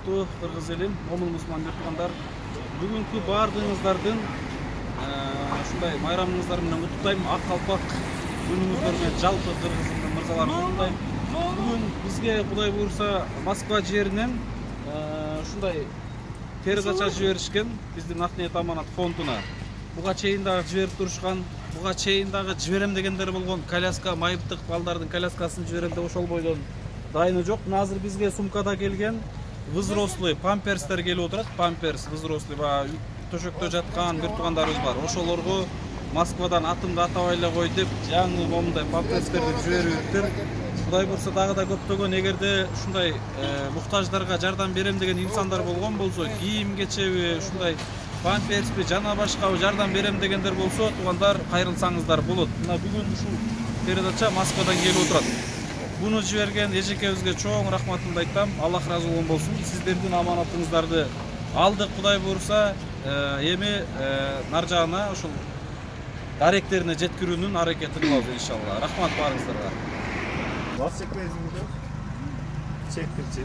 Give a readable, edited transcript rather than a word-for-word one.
урматтуу кыргыз элим, момун мусулман журтугандар, бүгүнкү баардыгыңыздардын ушундай майрамыңыздар менен куттуктайм. Ак калпак күнүңүздөр менен жалпы кыргыз элинин мырзаларын куттуктайм. Бүгүн бизге Кудай буйрса Москва жеринен ушундай передача жиберишкен биздин Ак ниет аманат фондуна. Буга чейин дагы жиберип турушкан, буга чейин дагы жиберем дегендер болгон. Коляска, майыптык балдардын коляскасын жиберем деп ошол бойдон дайыны жок. Азыр бизге сумкада келген взрослый памперстер келип отурат. Памперс взрослый баягы төшөктө жаткан бир туугандарыбыз бар. Ошолорго Москвадан атымды атабай эле кой деп жаңы момундай памперстерди жибериптир. Кудай буйрса дагы да көптөгөн эгерде ушундай муктаждарга жардам берем деген инсандар болгон болсо, кийим кечеби, ушундай памперспи жана башкабы жардам берем дегендер болсо, туугандар кайрылсаңыздар болот. Мына бүгүн ушул передача Москвадан келип отурат. Буну жиберген эжекебизге чоң рахматымды айтам. Аллах ыраазы болгон болсун. Сиздердин аманатыңыздарды алдык, Кудай буйрса, эми нар жагына ушул даректерине жеткирүүнүн аракетин кылабыз иншалла. Рахмат баарыңыздарга. Вас чекмейсиңби? Чектирчи.